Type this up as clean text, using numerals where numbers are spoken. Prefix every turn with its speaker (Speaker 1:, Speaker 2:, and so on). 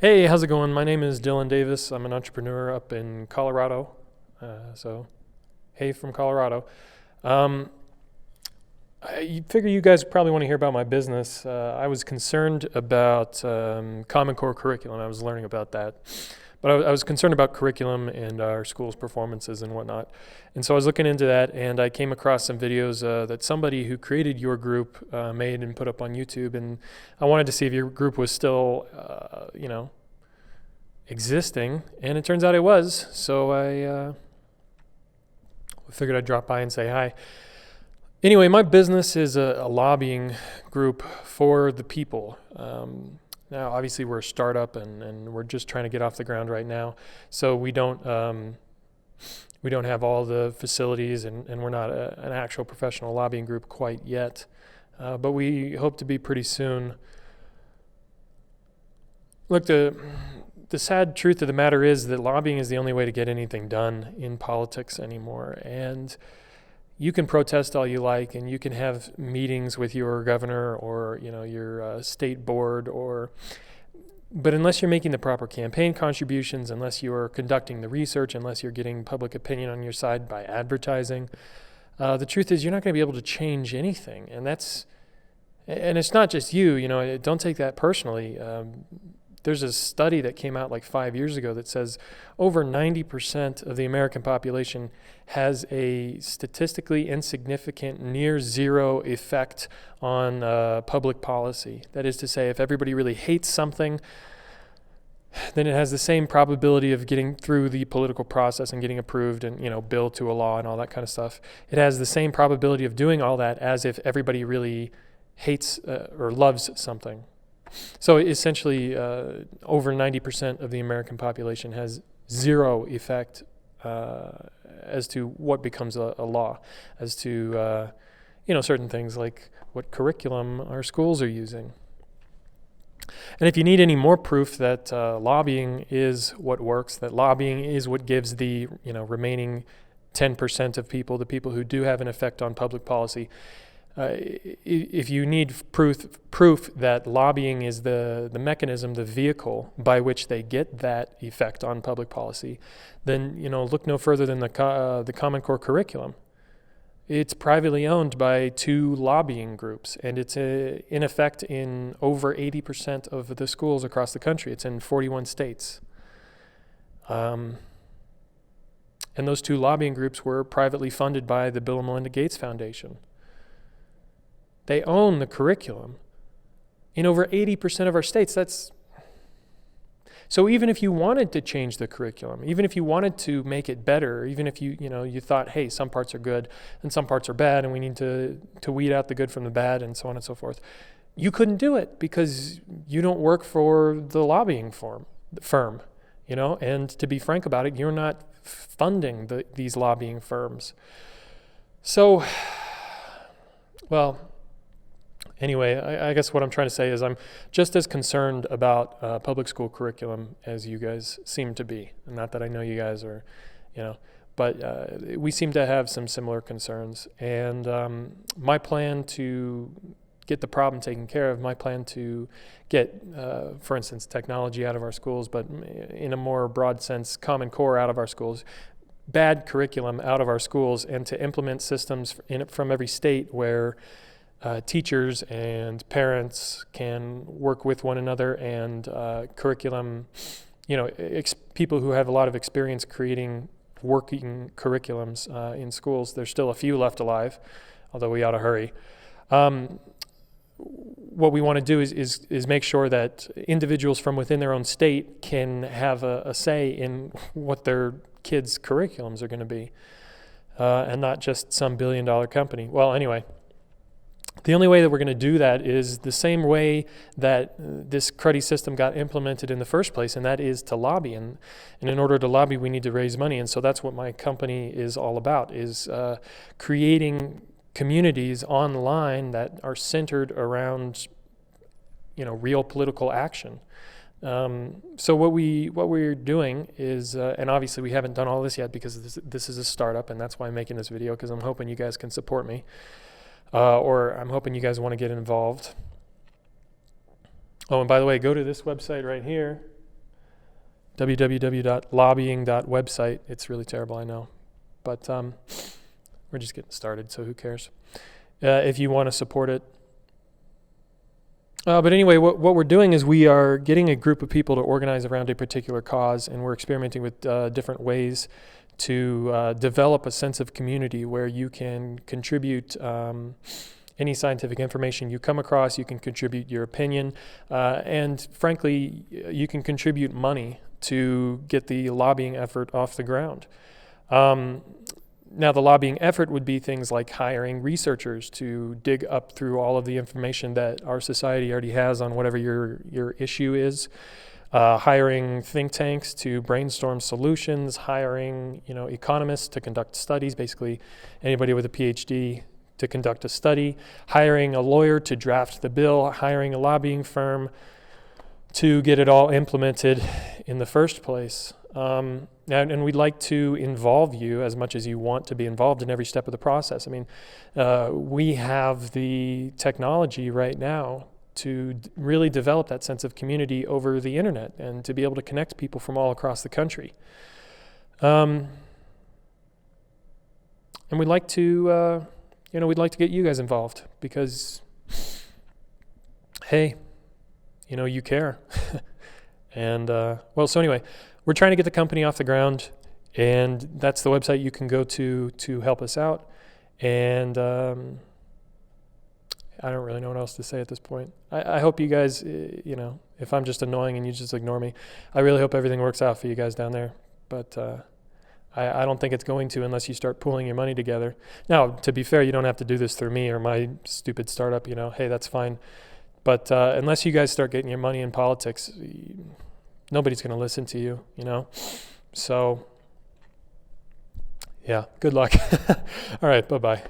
Speaker 1: Hey, how's it going? My name is Dylan Davis. I'm an entrepreneur up in Colorado. Hey from Colorado. Um, I figure you guys probably want to hear about my business. I was concerned about Common Core curriculum. I was learning about that. But I was concerned about curriculum and our school's performances and whatnot. And so I was looking into that, and I came across some videos that somebody who created your group made and put up on YouTube. And I wanted to see if your group was still, existing. And it turns out it was. So I figured I'd drop by and say hi. Anyway, my business is a lobbying group for the people. Now, obviously, we're a startup and we're just trying to get off the ground right now. So we don't have all the facilities and we're not an actual professional lobbying group quite yet. But we hope to be pretty soon. Look, the sad truth of the matter is that lobbying is the only way to get anything done in politics anymore. And you can protest all you like, and you can have meetings with your governor or your state board, but unless you're making the proper campaign contributions, unless you're conducting the research, unless you're getting public opinion on your side by advertising, the truth is you're not going to be able to change anything. And it's not just you. Don't take that personally. There's a study that came out like 5 years ago that says over 90% of the American population has a statistically insignificant, near zero effect on public policy. That is to say, if everybody really hates something, then it has the same probability of getting through the political process and getting approved and billed to a law and all that kind of stuff. It has the same probability of doing all that as if everybody really hates or loves something. So essentially, over 90% of the American population has zero effect as to what becomes a law, as to certain things like what curriculum our schools are using. And if you need any more proof that lobbying is what works, that lobbying is what gives the remaining 10% of people, the people who do have an effect on public policy, if you need proof that lobbying is the mechanism, the vehicle by which they get that effect on public policy, then look no further than the Common Core curriculum. It's privately owned by 2 lobbying groups, and it's in effect in over 80% of the schools across the country. It's in 41 states. And those 2 lobbying groups were privately funded by the Bill and Melinda Gates Foundation. They own the curriculum in over 80% of our states. So even if you wanted to change the curriculum, even if you wanted to make it better, even if you thought, hey, some parts are good and some parts are bad, and we need to weed out the good from the bad, and so on and so forth, you couldn't do it because you don't work for the lobbying firm, and to be frank about it, you're not funding these lobbying firms. So, well, anyway, I guess what I'm trying to say is I'm just as concerned about public school curriculum as you guys seem to be. Not that I know you guys are, but we seem to have some similar concerns. And my plan to get the problem taken care of, my plan to get, for instance, technology out of our schools, but in a more broad sense, Common Core out of our schools, bad curriculum out of our schools, and to implement systems from every state where teachers and parents can work with one another, and curriculum, people who have a lot of experience creating working curriculums in schools. There's still a few left alive, although we ought to hurry. What we want to do is make sure that individuals from within their own state can have a say in what their kids' curriculums are going to be, and not just some billion-dollar company. Well, anyway, the only way that we're going to do that is the same way that this cruddy system got implemented in the first place, and that is to lobby. And in order to lobby, we need to raise money. And so that's what my company is all about, is creating communities online that are centered around, real political action. So what we're doing is, and obviously we haven't done all this yet because this is a startup, and that's why I'm making this video, because I'm hoping you guys can support me. Or I'm hoping you guys want to get involved. Oh, and by the way, go to this website right here. www.lobbying.website. It's really terrible, I know. But we're just getting started, so who cares? If you want to support it. But anyway, what we're doing is we are getting a group of people to organize around a particular cause, and we're experimenting with different ways to develop a sense of community where you can contribute any scientific information you come across, you can contribute your opinion, and frankly, you can contribute money to get the lobbying effort off the ground. Now, the lobbying effort would be things like hiring researchers to dig up through all of the information that our society already has on whatever your issue is, hiring think tanks to brainstorm solutions, hiring economists to conduct studies, basically anybody with a PhD to conduct a study, hiring a lawyer to draft the bill, hiring a lobbying firm to get it all implemented in the first place. And we'd like to involve you as much as you want to be involved in every step of the process. I mean, we have the technology right now to really develop that sense of community over the internet and to be able to connect people from all across the country. And we'd like to, we'd like to get you guys involved because, hey, you care. And, so anyway, we're trying to get the company off the ground, and that's the website you can go to help us out. And I don't really know what else to say at this point. I hope you guys, if I'm just annoying and you just ignore me, I really hope everything works out for you guys down there. But I don't think it's going to unless you start pooling your money together. Now, to be fair, you don't have to do this through me or my stupid startup, hey, that's fine. But unless you guys start getting your money in politics, nobody's going to listen to you, So, yeah, good luck. All right, bye-bye.